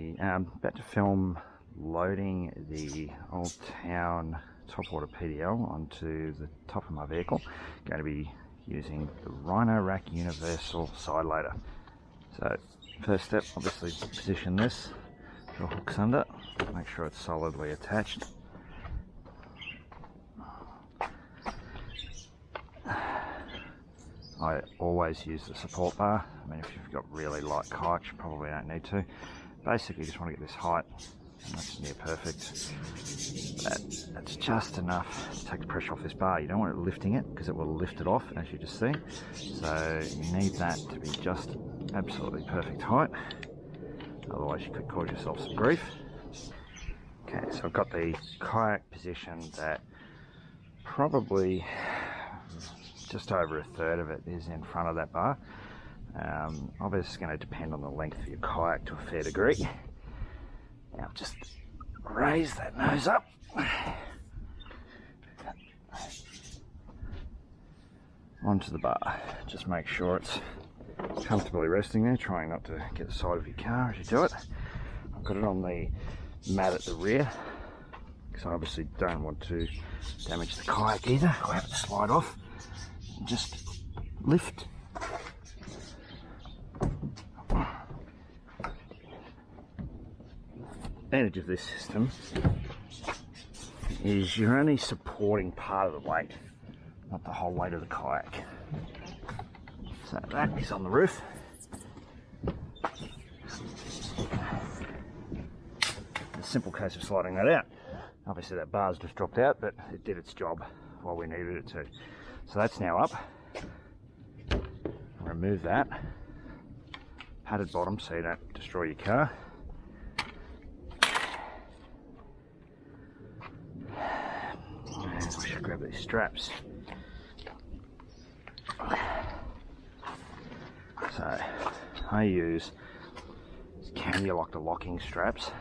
About to film loading the Old Town Topwater PDL onto the top of my vehicle. Going to be using the Rhino Universal Side Loader. So first step, obviously position this, the hooks under, make sure it's solidly attached. I always use the support bar. I mean, if you've got really light kayaks, you probably don't need to. Basically, you just want to get this height, and that's near perfect. That's just enough to take the pressure off this bar. You don't want it lifting it, because it will lift it off, as you just see. So you need that to be just absolutely perfect height. Otherwise, you could cause yourself some grief. Okay, so I've got the kayak positioned at probably just over a third of it is in front of that bar. Obviously it's going to depend on the length of your kayak to a fair degree. Now just raise that nose up. Onto the bar. Just make sure it's comfortably resting there, trying not to get the side of your car as you do it. I've got it on the mat at the rear, because I obviously don't want to damage the kayak either, or have it slide off. Just lift. Advantage of this system is you're only supporting part of the weight, not the whole weight of the kayak. So that is on the roof. A simple case of sliding that out. Obviously that bar's just dropped out, but it did its job while we needed it to. So that's now up. Remove that. Padded bottom so you don't destroy your car. And we should grab these straps. So I use Kayak locking straps.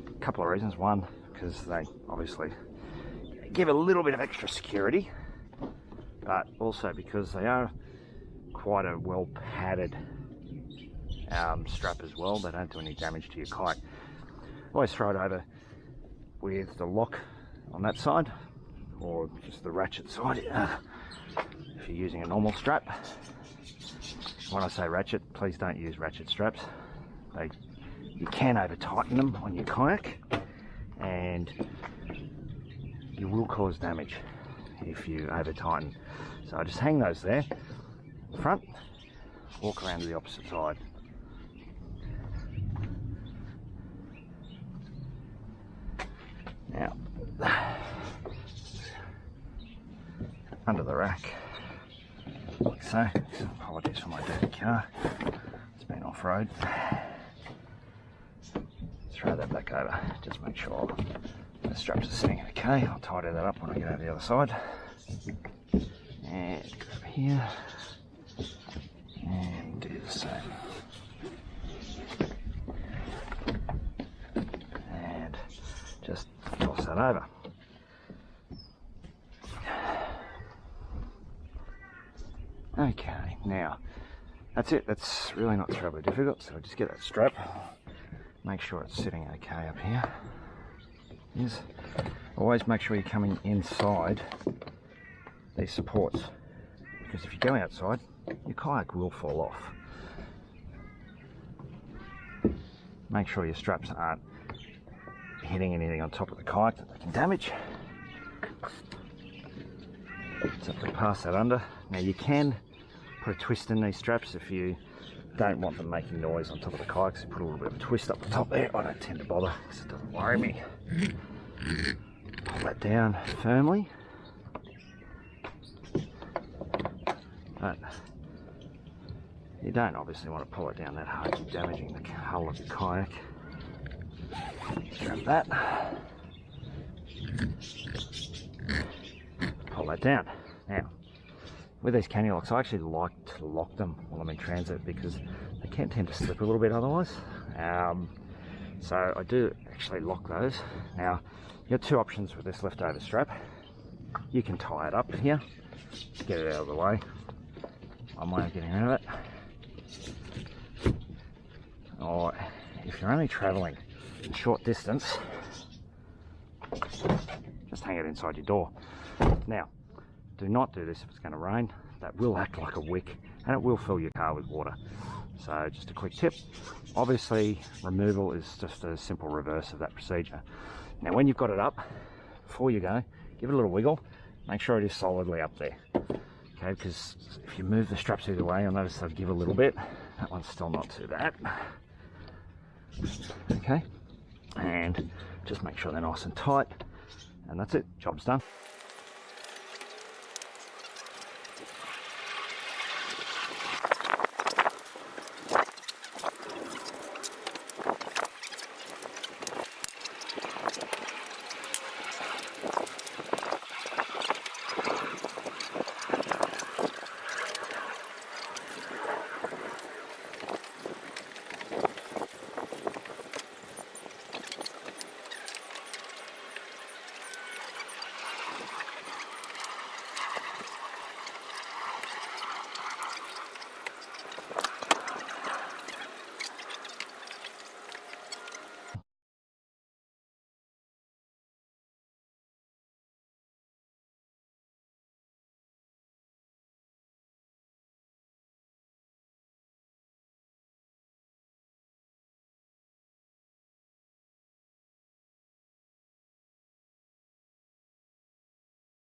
A couple of reasons. One, because they obviously give a little bit of extra security, but also because they are quite a well padded strap as well. They don't do any damage to your kayak. Always throw it over with the lock on that side, or just the ratchet side if you're using a normal strap. When I say ratchet, please don't use ratchet straps. You can over tighten them on your kayak, and you will cause damage if you over tighten. So I just hang those there, front, walk around to the opposite side. Now, under the rack, like so. Apologies for my dirty car, it's been off-road. Throw that back over, just make sure the straps are sitting okay. I'll tidy that up when I get over the other side. And go over here and do the same. And just toss that over. Okay, now that's it. That's really not terribly difficult. So just get that strap. Make sure it's sitting okay up here. Yes. Always make sure you're coming inside these supports, because if you go outside, your kayak will fall off. Make sure your straps aren't hitting anything on top of the kayak that they can damage. So to pass that under. Now you can put a twist in these straps if you don't want them making noise on top of the kayak, so put a little bit of a twist up the top there. I don't tend to bother because it doesn't worry me. Pull that down firmly. But you don't obviously want to pull it down that hard, keep damaging the hull of the kayak. Strap that. Pull that down. Now, with these canyon locks, I actually like to lock them while I'm in transit because they can tend to slip a little bit otherwise. So I do actually lock those. Now, you have two options with this leftover strap. You can tie it up here, get it out of the way. One way of getting rid of it. Or if you're only traveling a short distance, just hang it inside your door. Now, do not do this if it's going to rain. That will act like a wick and it will fill your car with water. So just a quick tip. Obviously, removal is just a simple reverse of that procedure. Now, when you've got it up, before you go, give it a little wiggle. Make sure it is solidly up there. Okay, because if you move the straps either way, you'll notice they'll give a little bit. That one's still not too bad. Okay, and just make sure they're nice and tight. And that's it, job's done.